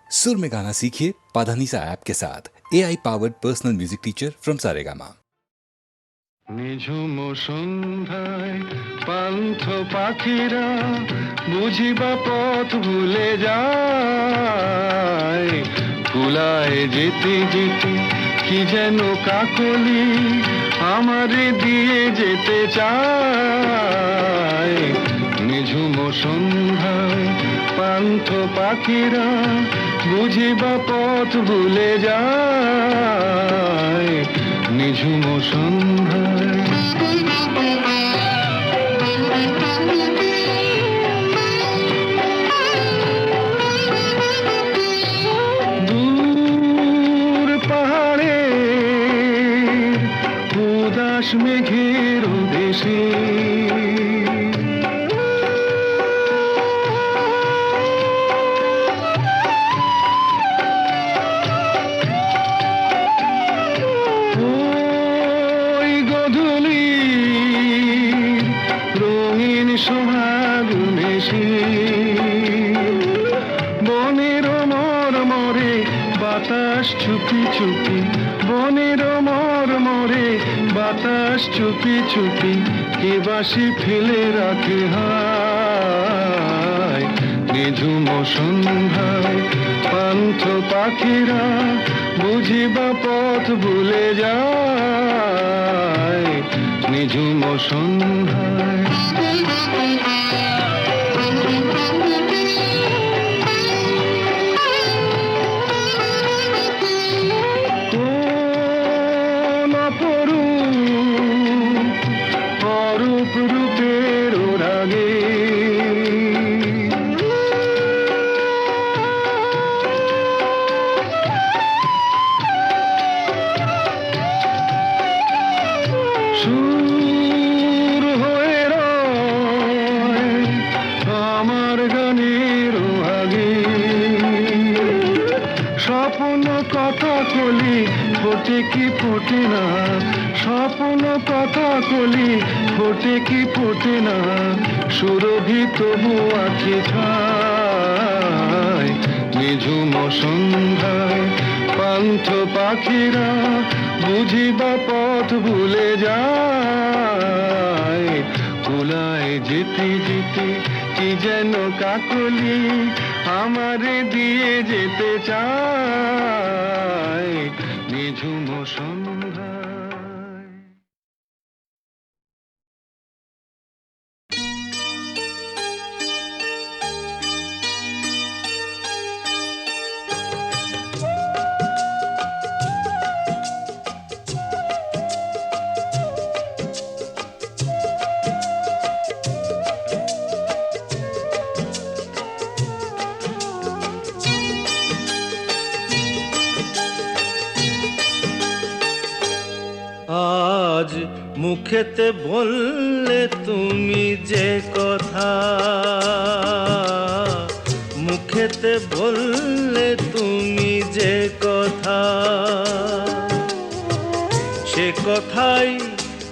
सुर में गाना सीखिए पाधानीसा ऐप के साथ AI powered personal music teacher from Saregama. নিঝুম সন্ধ্যায় পান্থ পাখিরা বুঝিবা পথ ভুলে যায়, কুলায় যেতে যেতে কি যেন কাকলি আমারে দিয়ে যেতে চায়। নিঝুম সন্ধ্যায় পান্থ পাখিরা বুঝিবা পথ ভুলে যায়, নিঝুম সন্ধ্যায়। দূর পাহাড়ে উদাস মেঘের দেশে চুপি চুপি বনের মরমরে বাতাস চুপি চুপি কে বাসি ফেলে রাখে হায়। নিঝুম সন্ধ্যায় পান্থ পাখিরা বুঝিবা পথ ভুলে যায়, নিঝুম সন্ধ্যায়। ফোটে কি ফোটে না স্বপ্ন কথা কলি, ফোটে কি ফোটে না সুরভি তবু আঁখি ছায়। নিঝুম সন্ধ্যায় পান্থ পাখিরা বুঝিবা পথ ভুলে যায়, কুলায় যেতে যেতে কি যেন কাকলি আমারে দিয়ে যেতে চায়, নিঝুম সন্ধ্যায়। আজ মুখেতে বললে তুমি যে কথা, মুখেতে বললে তুমি যে কথা, সে কথাই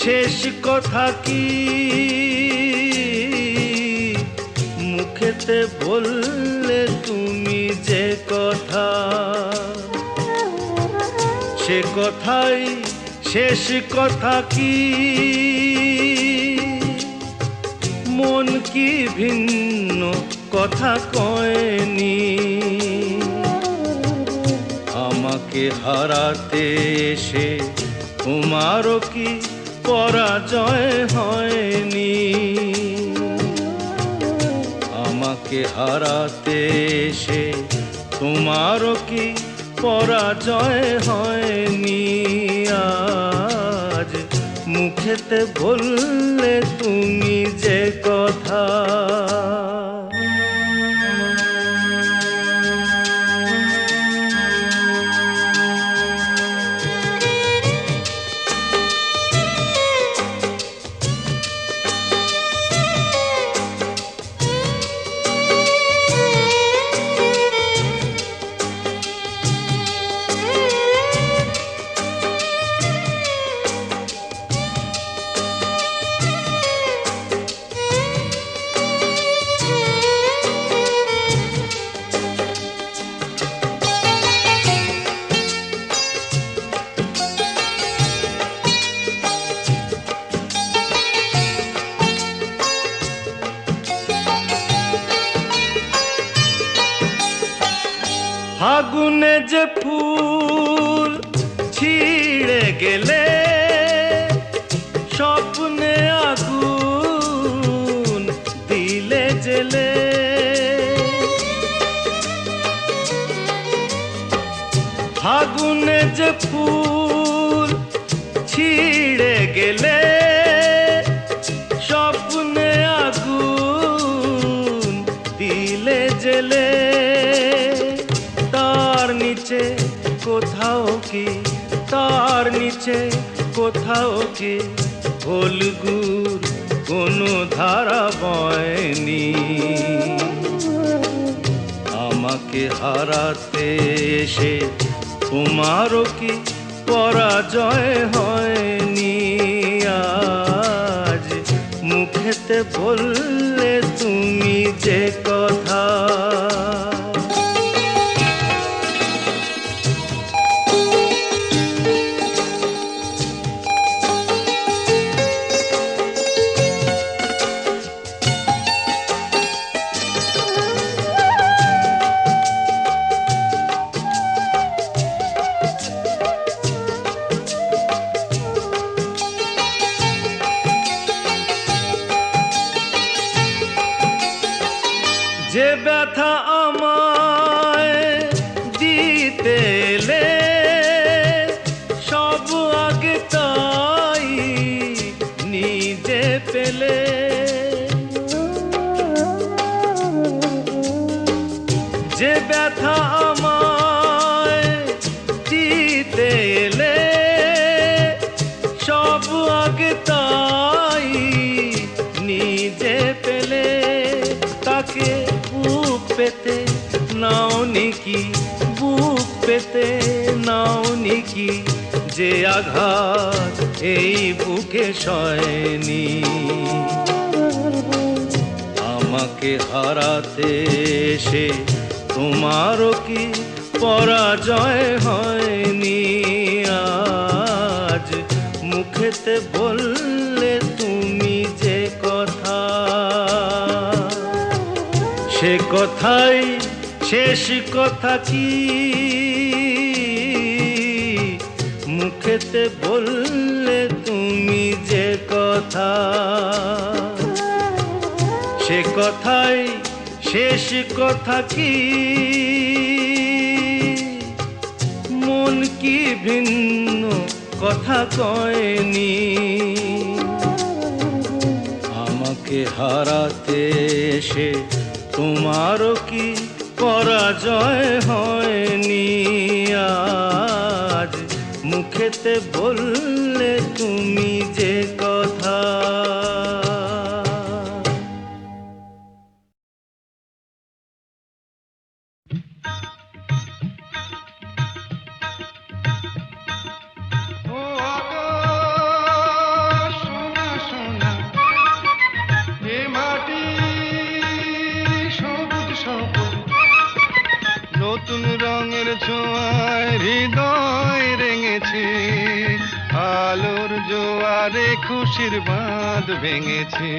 শেষ কথা কি? মুখেতে বললে তুমি যে কথা, সে কথাই শেষ কথা কি? মন কি ভিন্ন কথা কয়নি? আমাকে হারাতে এসে তোমারও কি পরাজয় হয়নি? আমাকে হারাতে এসে তোমারও কি পরাজয় হয়নি? আজ মুখেতে বললে তুমি যে কথা। ফাগুনে যে ফুল ছিঁড়ে গেলে স্বপ্নে আগুন দিলে জেলে ফাগুনে যে ফুল ছিঁড়ে গেলে স্বপ্নে আগুন দিলে জেলে তার নিচে কোথাও কি তার নিচে কোথাও কি ফলগুর কোনো ধারা বয়নি আমাকে হারাতে এসে তোমারও কি পরাজয় হয়নি আজ মুখেতে বললে তুমি যে কথা যে ব্যথা আমায় দিতে এলে সব আগে তাই নিজে পেলে যে ব্যথা আমায় দিতে এলে সব আগে তাই নিজে পেলে তাকে বুক পেতে নাও নিকি বুক পেতে নাও নিকি যে আঘাত এই বুকে সয়নি আমাকে হারাতে এসে তোমারও কি পরাজয় হয়নি আজ মুখেতে বললে তুমি যে কথা সে কথাই শেষ কথা কি মুখেতে বললে তুমি যে কথা সে কথাই শেষ কথা কি মন কি ভিন্ন কথা কয়নি আমাকে হারাতে এসে তোমারও কি পরাজয় হয়নি আজ মুখেতে বললে তুমি যে কথা ও আকাশ সোনা সোনা এ মাটি সবুজ সবুজ নতুন রঙের ছোঁয়ায় হৃদয় রেঙেছে আলোর জোয়ারে খুশির বাঁধ ভেঙেছে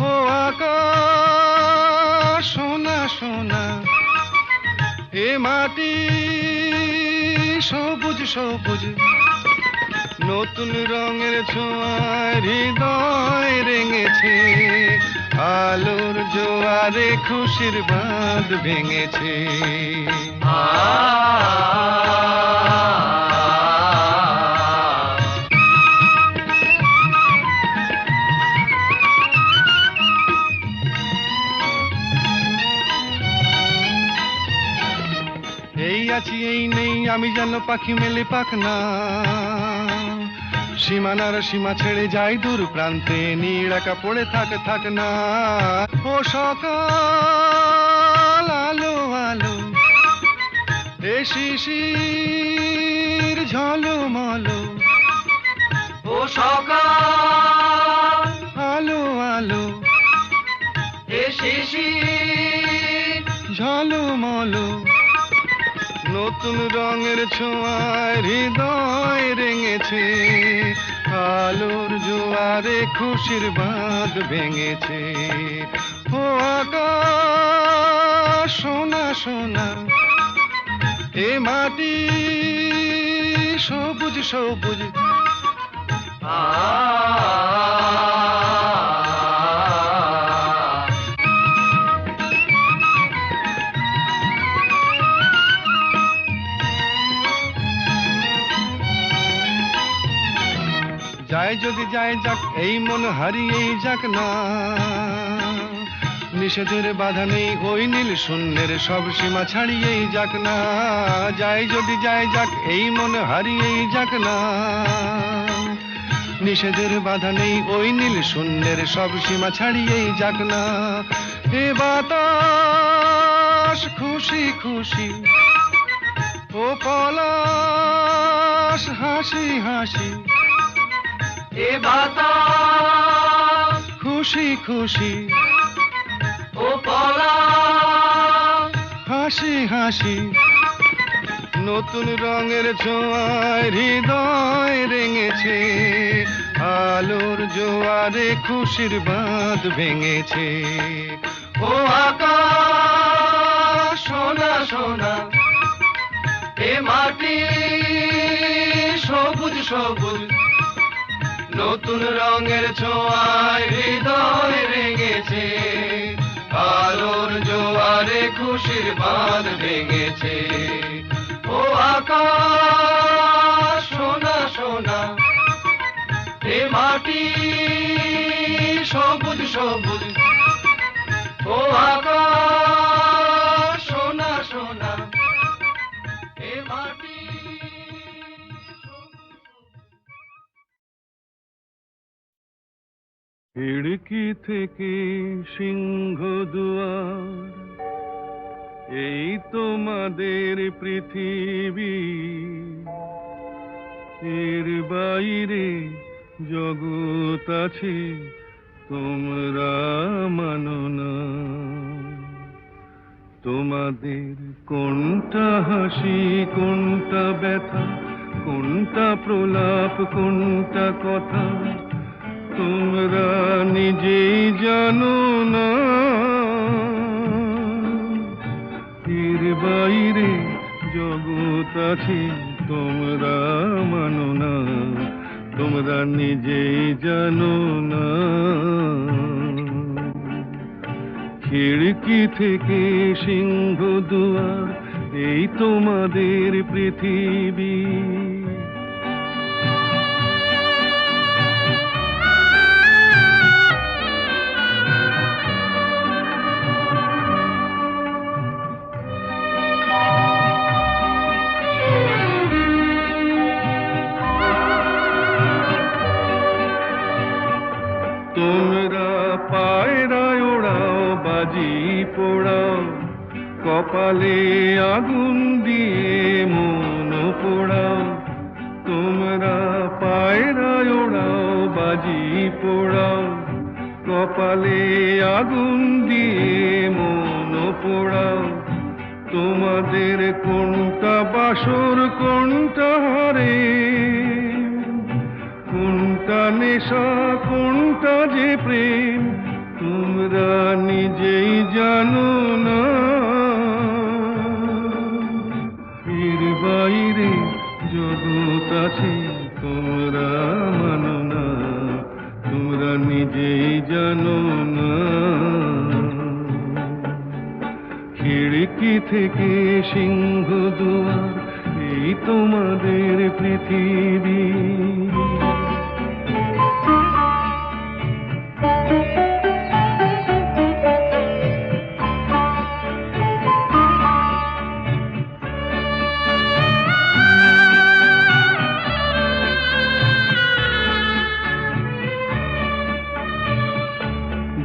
ও আকাশ সোনা সোনা এ মাটি সবুজ সবুজ নতুন রঙের ছোঁয়ায় হৃদয় রেঙেছে আলোর জোয়ারে খুশির বাঁধ ভেঙেছে এই আছি এই নেই আমি যেন পাখি মেলে পাখনা সীমানার সীমা ছেড়ে যাই দূর প্রান্তে নীল একা পড়ে থাক না ও সকাল আলো আলো এ শিশির ঝলমলো ও সকাল আলো আলো এ শিশির ঝলমলো নতুন রঙের ছোঁয়ায় হৃদয় রেঙেছে আলোর জোয়ারে খুশির বাঁধ ভেঙেছে ও আকাশ সোনা সোনা এ মাটি সবুজ সবুজ যায় যদি যায় যাক এই মন হারিয়েই যাক না, নিষেধের বাধা নেই ওই নীল শূন্যের সব সীমা ছাড়িয়েই যাক না, যায় যদি যায় যাক এই মন হারিয়েই যাক না, নিষেধের বাধা নেই ওই নীল শূন্যের সব সীমা ছাড়িয়েই যাক না। এ বাতাস খুশি খুশি, ও পলাশ হাসি হাসি, এ বাতাস খুশি খুশি, ও পলাশ হাসি হাসি, নতুন রঙের ছোঁয়ায় হৃদয় রেঙেছে, আলোর জোয়ারে খুশির বাঁধ ভেঙেছে। ও আকাশ সোনা সোনা, এ মাটি সবুজ সবুজ, নতুন রঙের ছোঁয়ায় হৃদয় রেঙেছে, আলোর জোয়ারে খুশির বাঁধ ভেঙেছে। ও আকাশ সোনা সোনা, এ মাটি সবুজ সবুজ, ও আকাশ সোনা সোনা, এ মাটি খিড়কি থেকে সিংহ দুয়ার, এই তোমাদের পৃথিবী, এর বাইরে জগৎ আছে তোমরা মানো না। তোমাদের কোনটা হাসি কোনটা ব্যথা, কোনটা প্রলাপ কোনটা কথা, তোমরা নিজেই জানো না। এর বাইরে জগৎ আছে তোমরা মানো না, তোমরা নিজেই জানো না। খিড়কি থেকে সিংহ দুয়ার, এই তোমাদের পৃথিবী। তোমরা পায়রায় ওড়াও বাজি পোড়াও, কপালে আগুন দিয়ে মন পোড়াও। তোমরা পায়রায় ওড়াও বাজি পোড়াও, কপালে আগুন দিয়ে মন পোড়াও। তোমাদের কোনটা বাসর কোনটা হারে, কোনটা নেশা কোনটা যে প্রেম, তোমরা নিজেই জানো না। এর বাইরে জগৎ আছে তোমরা মানো না, তোমরা নিজেই জানো না। খিড়কি থেকে সিংহ দুয়ার, এই তোমাদের পৃথিবী।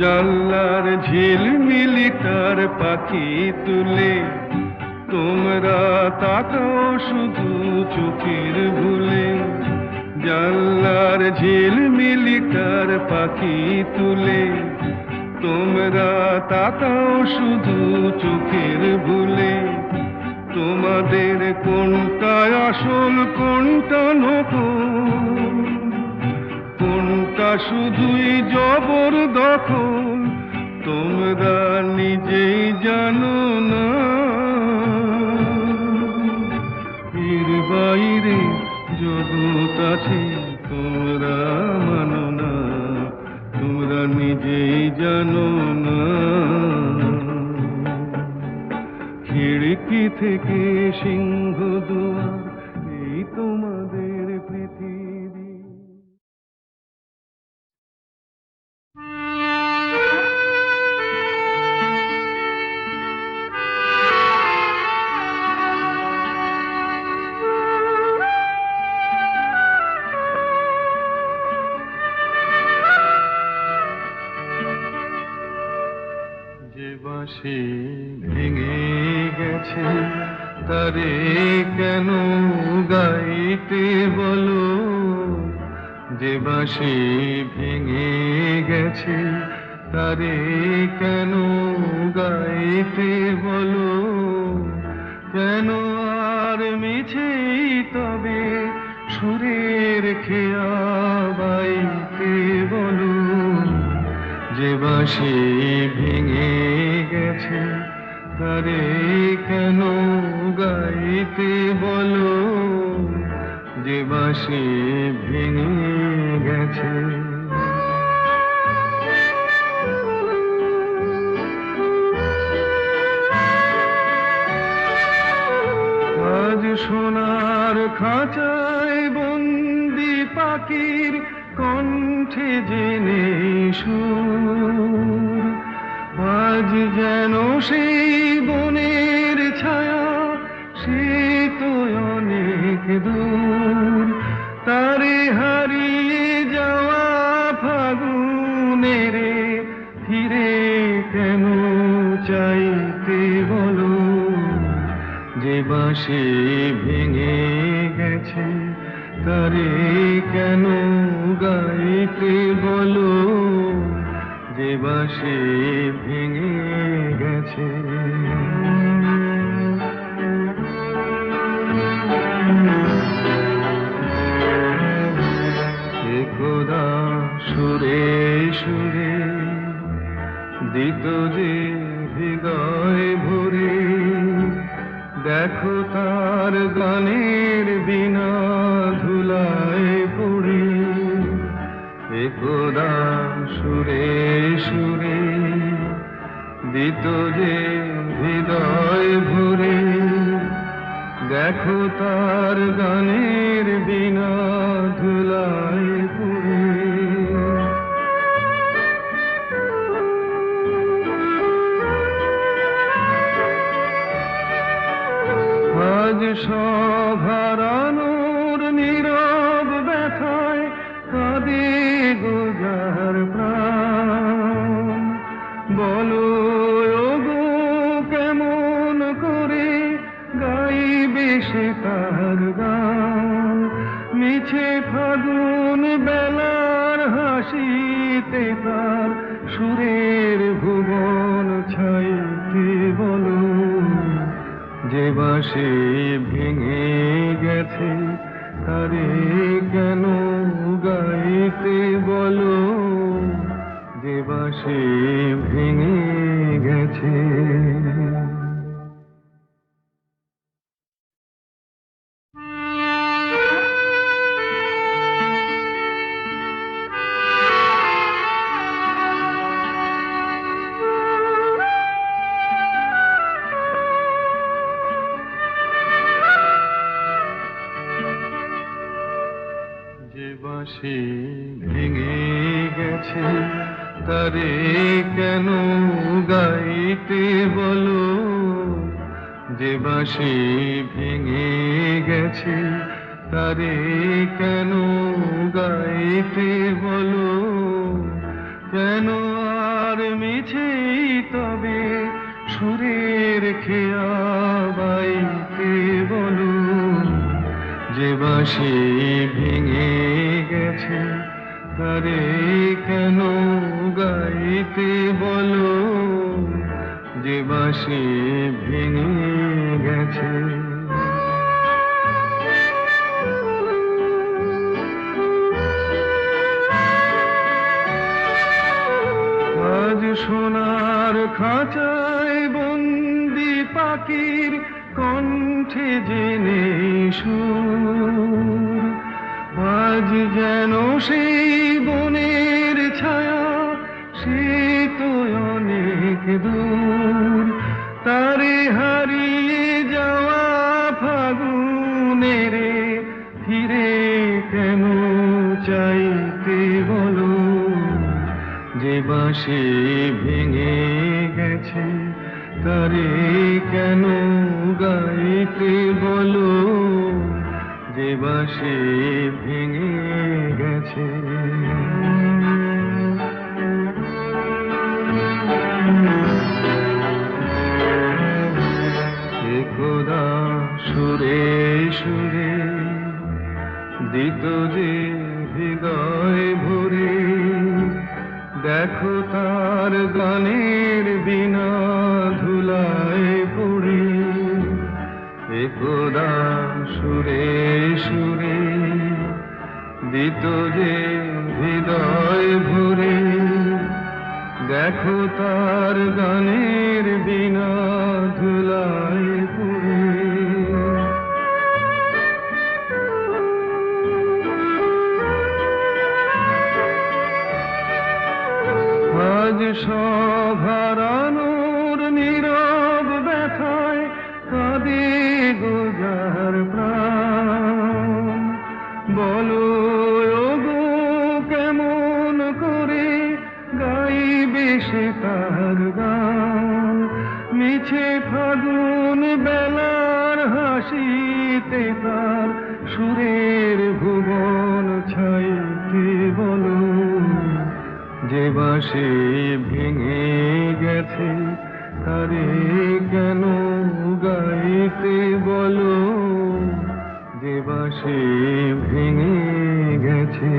জানলার ঝিলমিলি তার পাখি তুলে, তোমরা তাকাও শুধু চোখের ভুলে। জানলার ঝিলমিলি তার পাখি তুলে, তোমরা তাকাও শুধু চোখের ভুলে। তোমাদের কোনটা আসল কোনটা নকল, কোনটা শুধুই জবরদখল, তোমরা নিজেই জানো না। থেকে সিংহ দুয়ার, এই তোমাদের পৃথিবী। যে বাঁশি ভেঙে গেছে তারে কেন গাইতে বলো, যে বাঁশি ভেঙে গেছে তারে কেন গাইতে বলো, কেন আর মিছেই তবে সুরের খেয়া বাইতে বলো, যে বাঁশি ভেঙে গেছে তারে কেন গাইতে বলো, যে বাঁশি ভেঙে গেছে। আজ সোনার খাঁচায় বন্দি পাখির কণ্ঠে জেনে সুর, আজ যেন সেই বনের ছায়া সে তো অনেক দূর, তারে হারিয়ে যাওয়া ফাগুনের ফিরে কেন চাইতে বলো, যে বাঁশি ভেঙে গেছে তারে কেন গাইতে বলো, যে বাঁশি ভেঙে গেছে। একদা সুরে সুরে দিত যে হৃদয় ভরে, দেখো তার গানের বিনা ধুলায় পড়ে, একদা সুরে সুরে দিত যে হৃদয় ভরে, দেখো তার গানের বিনা ধুলায় পড়ে। আজ সব হারানোর নীরব ব্যথায় কাঁদে গোজার প্রাণ, বলো ওগো কেমন করে গাইবে সে তার গান, মিছে ফাগুন বেলার হাসিতে তার সুরের ভুবন ছাইতে বলো, যে বাঁশি ভেঙে গেছে তারে কেন গাইতে বলো, যে বাঁশি ভেঙে গেছে। যে বাঁশি ভেঙে গেছে তারে কেন গাইতে বলো, যে বাঁশি ভেঙে গেছে তারে কেন গাইতে বলো, কেন আর মিছেই তবে সুরের খেয়া বাইতে বলো, যে বাঁশি ভেঙে গেছে তারে কেন গাইতে বলো, যে বাঁশি ভেঙে গেছে। আজ সোনার খাঁচায় বন্দি পাখির কণ্ঠে জেনে সুর, আজ যেন সেই বনের ছায়া সে তো অনেক দূর, তারে হারিয়ে যা মনে রে ফিরে কেন চাইতে বলো, যে বাঁশি ভেঙে গেছে তারে কেন গাইতে বলো, যে বাঁশি ভেঙে গেছে। একদা সুরে সুরে দিত যে হৃদয় ভরে, দেখো তার গানের বিনা ধুলায় পড়ে। একদা সুরে সুরে দিত যে হৃদয় ভরে, দেখো তার গানের বিনা ধুলায় পড়ে। আজ সব হারানোর নীরব ব্যথায় কাঁদে গো যার প্রাণ, বলো ওগো কেমন করে গাইবে সে তার গান। মিছে ফাগুন বেলার হাসিতে তার সুরের ভুবন ছাইতে বলো, যে বাঁশি ভেঙে গেছে তারে কেন গাইতে বলো, যে বাঁশি ভেঙে গেছে।